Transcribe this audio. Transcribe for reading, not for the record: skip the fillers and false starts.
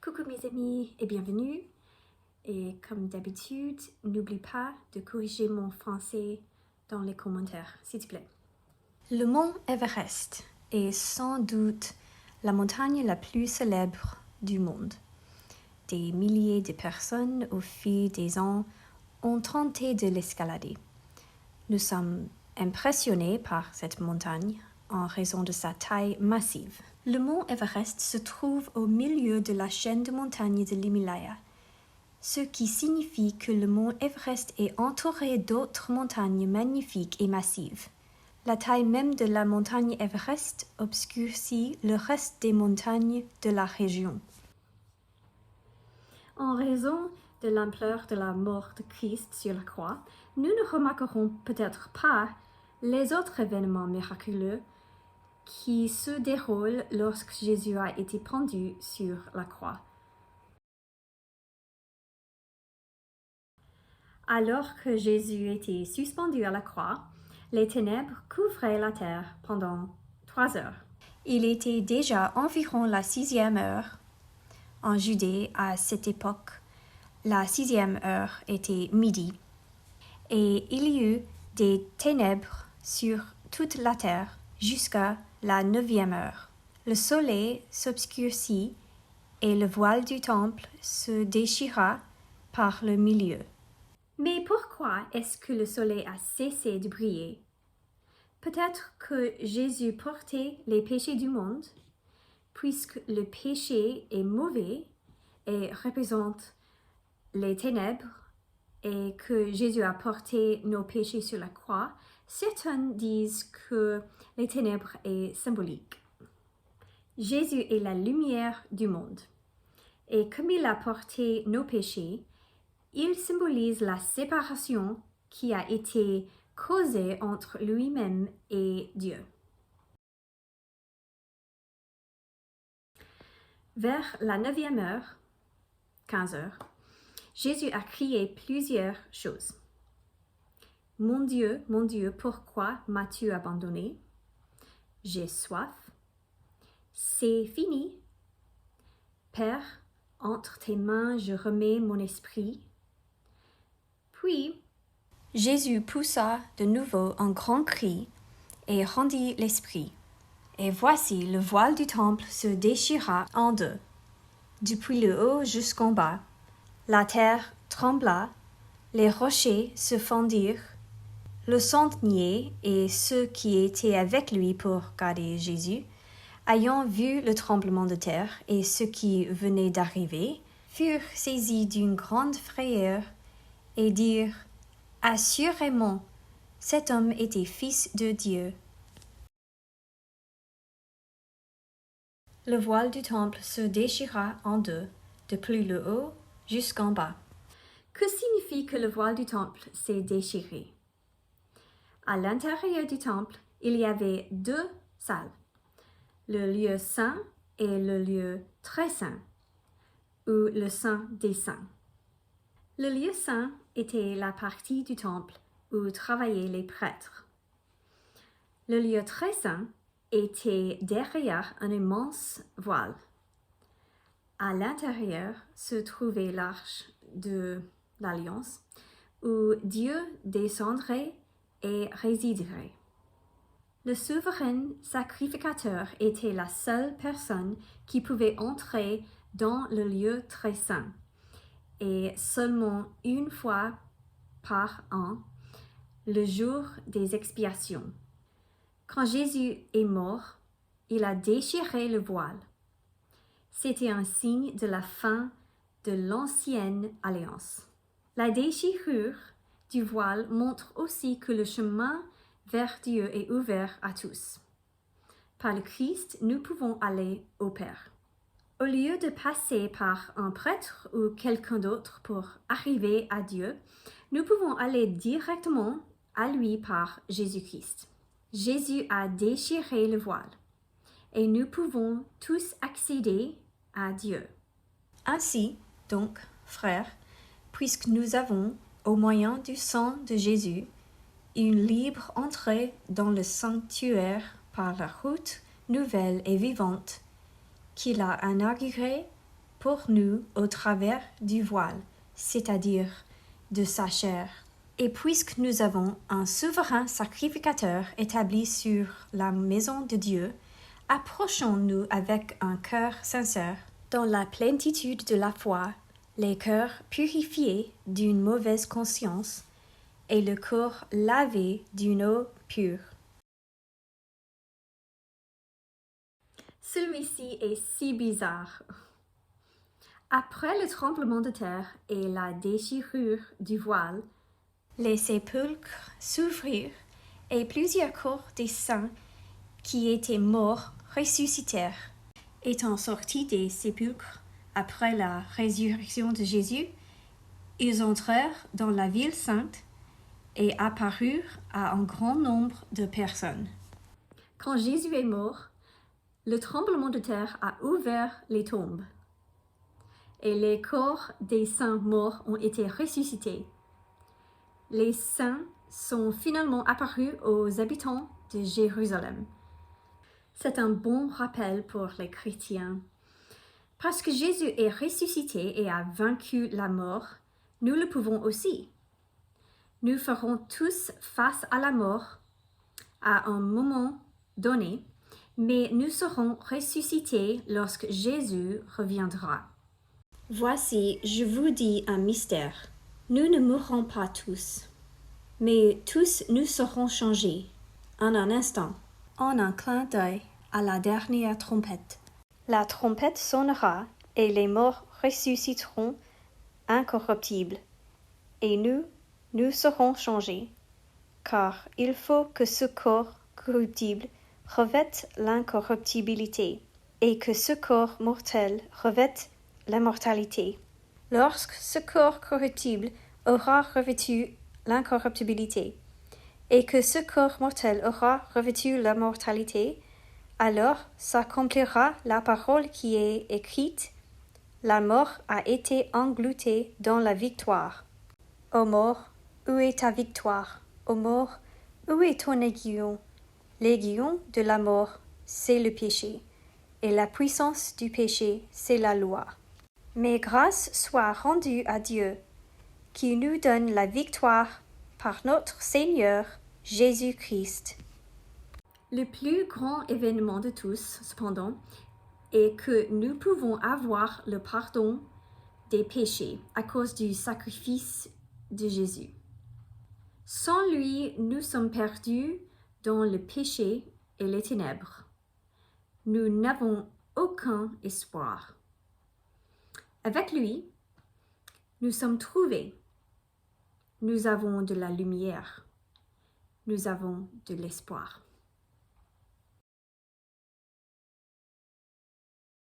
Coucou mes amis et bienvenue. Et comme d'habitude, n'oublie pas de corriger mon français dans les commentaires, s'il te plaît. Le mont Everest est sans doute la montagne la plus célèbre du monde. Des milliers de personnes au fil des ans ont tenté de l'escalader. Nous sommes impressionnés par cette montagne en raison de sa taille massive. Le mont Everest se trouve au milieu de la chaîne de montagnes de l'Himalaya, ce qui signifie que le mont Everest est entouré d'autres montagnes magnifiques et massives. La taille même de la montagne Everest obscurcit le reste des montagnes de la région. En raison de l'ampleur de la mort de Christ sur la croix, nous ne remarquerons peut-être pas les autres événements miraculeux qui se déroulent lorsque Jésus a été pendu sur la croix. Alors que Jésus était suspendu à la croix, les ténèbres couvraient la terre pendant 3 heures. Il était déjà environ la 6e heure. En Judée, à cette époque, la 6e heure était midi. Et il y eut des ténèbres sur toute la terre jusqu'à la 9e heure. Le soleil s'obscurcit et le voile du temple se déchira par le milieu. Mais pourquoi est-ce que le soleil a cessé de briller? Peut-être que Jésus portait les péchés du monde, puisque le péché est mauvais et représente les ténèbres, et que Jésus a porté nos péchés sur la croix. Certains disent que les ténèbres est symbolique. Jésus est la lumière du monde, et comme il a porté nos péchés, il symbolise la séparation qui a été causée entre lui-même et Dieu. Vers la 9e heure, 15 heures, Jésus a crié plusieurs choses. Mon Dieu, pourquoi m'as-tu abandonné? J'ai soif. C'est fini. Père, entre tes mains, je remets mon esprit. Puis, Jésus poussa de nouveau un grand cri et rendit l'esprit. Et voici, le voile du temple se déchira en deux, depuis le haut jusqu'en bas. La terre trembla, les rochers se fendirent. Le centenier et ceux qui étaient avec lui pour garder Jésus, ayant vu le tremblement de terre et ce qui venait d'arriver, furent saisis d'une grande frayeur et dirent « Assurément, cet homme était fils de Dieu. » Le voile du temple se déchira en deux, depuis le haut jusqu'en bas. Que signifie que le voile du temple s'est déchiré? À l'intérieur du temple, il y avait 2 salles, le lieu saint et le lieu très saint, ou le saint des saints. Le lieu saint était la partie du temple où travaillaient les prêtres. Le lieu très saint était derrière un immense voile. À l'intérieur se trouvait l'arche de l'Alliance, où Dieu descendrait et résiderait. Le souverain sacrificateur était la seule personne qui pouvait entrer dans le lieu très saint, et seulement une fois par an, le jour des expiations. Quand Jésus est mort, il a déchiré le voile. C'était un signe de la fin de l'ancienne alliance. La déchirure du voile montre aussi que le chemin vers Dieu est ouvert à tous. Par le Christ, nous pouvons aller au Père. Au lieu de passer par un prêtre ou quelqu'un d'autre pour arriver à Dieu, nous pouvons aller directement à lui par Jésus-Christ. Jésus a déchiré le voile et nous pouvons tous accéder à Dieu. Ainsi, donc, frères, puisque nous avons, au moyen du sang de Jésus, une libre entrée dans le sanctuaire par la route nouvelle et vivante qu'il a inaugurée pour nous au travers du voile, c'est-à-dire de sa chair. Et puisque nous avons un souverain sacrificateur établi sur la maison de Dieu, approchons-nous avec un cœur sincère, dans la plénitude de la foi, les cœurs purifiés d'une mauvaise conscience et le corps lavé d'une eau pure. Celui-ci est si bizarre. Après le tremblement de terre et la déchirure du voile, les sépulcres s'ouvrirent et plusieurs corps des saints qui étaient morts ressuscitèrent. Étant sortis des sépulcres après la résurrection de Jésus, ils entrèrent dans la ville sainte et apparurent à un grand nombre de personnes. Quand Jésus est mort, le tremblement de terre a ouvert les tombes et les corps des saints morts ont été ressuscités. Les saints sont finalement apparus aux habitants de Jérusalem. C'est un bon rappel pour les chrétiens. Parce que Jésus est ressuscité et a vaincu la mort, nous le pouvons aussi. Nous ferons tous face à la mort à un moment donné, mais nous serons ressuscités lorsque Jésus reviendra. Voici, je vous dis un mystère. Nous ne mourrons pas tous, mais tous nous serons changés en un instant, en un clin d'œil à la dernière trompette. La trompette sonnera et les morts ressusciteront incorruptibles, et nous serons changés, car il faut que ce corps corruptible revête l'incorruptibilité, et que ce corps mortel revête l'immortalité. Lorsque ce corps corruptible aura revêtu l'incorruptibilité, et que ce corps mortel aura revêtu l'immortalité, alors s'accomplira la parole qui est écrite: la mort a été engloutée dans la victoire. Ô mort, où est ta victoire? Ô mort, où est ton aiguillon? L'aiguillon de la mort, c'est le péché, et la puissance du péché, c'est la loi. Mais grâce soit rendue à Dieu, qui nous donne la victoire par notre Seigneur Jésus-Christ. Le plus grand événement de tous, cependant, est que nous pouvons avoir le pardon des péchés à cause du sacrifice de Jésus. Sans lui, nous sommes perdus dans le péché et les ténèbres. Nous n'avons aucun espoir. Avec lui, nous sommes trouvés. Nous avons de la lumière. Nous avons de l'espoir.